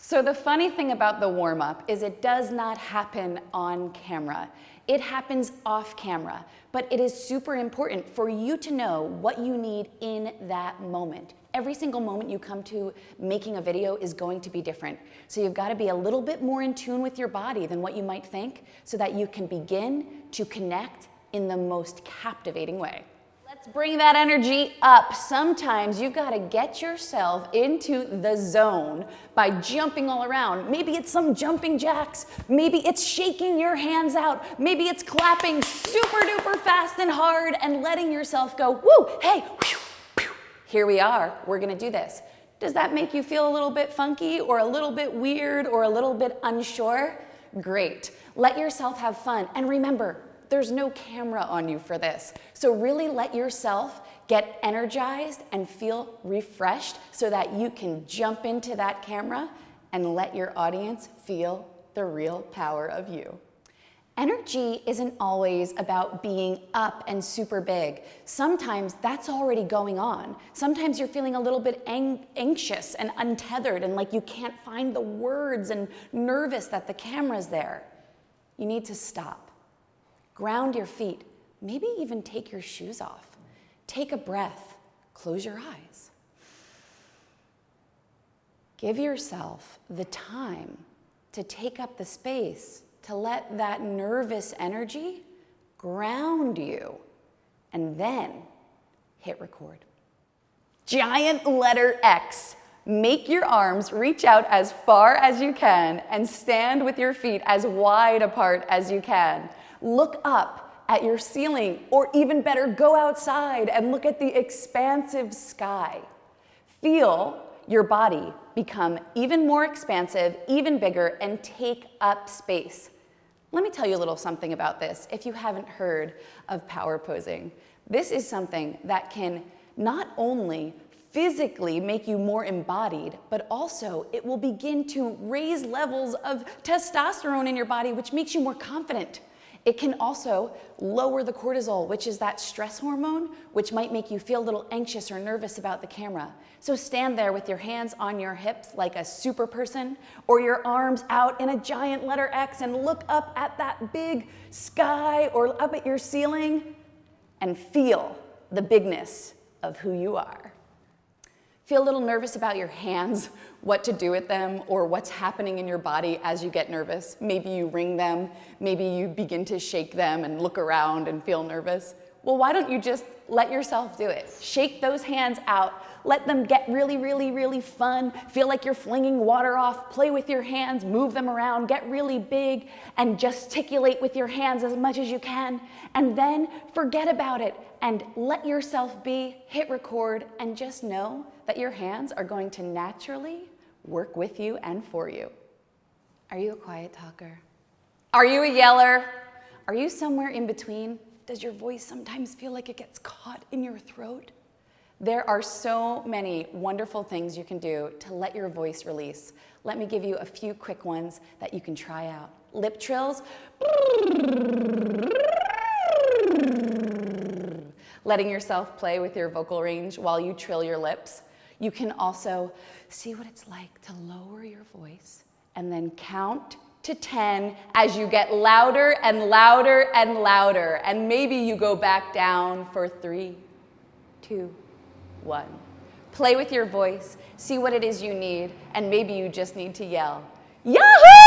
So the funny thing about the warm-up is it does not happen on camera. It happens off camera, but it is super important for you to know what you need in that moment. Every single moment you come to making a video is going to be different. So you've got to be a little bit more in tune with your body than what you might think so that you can begin to connect in the most captivating way. Let's bring that energy up. Sometimes you've got to get yourself into the zone by jumping all around. Maybe it's some jumping jacks. Maybe it's shaking your hands out. Maybe it's clapping super duper fast and hard and letting yourself go, woo, hey, whew, whew. Here we are. We're going to do this. Does that make you feel a little bit funky or a little bit weird or a little bit unsure? Great. Let yourself have fun. And remember, there's no camera on you for this. So really let yourself get energized and feel refreshed so that you can jump into that camera and let your audience feel the real power of you. Energy isn't always about being up and super big. Sometimes that's already going on. Sometimes you're feeling a little bit anxious and untethered and like you can't find the words and nervous that the camera's there. You need to stop. Ground your feet, maybe even take your shoes off. Take a breath, close your eyes. Give yourself the time to take up the space to let that nervous energy ground you, and then hit record. Giant letter X. Make your arms reach out as far as you can and stand with your feet as wide apart as you can. Look up at your ceiling, or even better, go outside and look at the expansive sky. Feel your body become even more expansive, even bigger, and take up space. Let me tell you a little something about this if you haven't heard of power posing. This is something that can not only physically make you more embodied, but also it will begin to raise levels of testosterone in your body, which makes you more confident. It can also lower the cortisol, which is that stress hormone, which might make you feel a little anxious or nervous about the camera. So stand there with your hands on your hips like a super person, or your arms out in a giant letter X and look up at that big sky or up at your ceiling and feel the bigness of who you are. Feel a little nervous about your hands, what to do with them, or what's happening in your body as you get nervous. Maybe you wring them, maybe you begin to shake them and look around and feel nervous. Well, why don't you just let yourself do it? Shake those hands out, let them get really, really, really fun. Feel like you're flinging water off, play with your hands, move them around, get really big, and gesticulate with your hands as much as you can. And then forget about it and let yourself be, hit record, and just know that your hands are going to naturally work with you and for you. Are you a quiet talker? Are you a yeller? Are you somewhere in between? Does your voice sometimes feel like it gets caught in your throat? There are so many wonderful things you can do to let your voice release. Let me give you a few quick ones that you can try out. Lip trills. Letting yourself play with your vocal range while you trill your lips. You can also see what it's like to lower your voice and then count to 10 as you get louder and louder and louder. And maybe you go back down for 3, 2, 1. Play with your voice, see what it is you need, and maybe you just need to yell, Yahoo!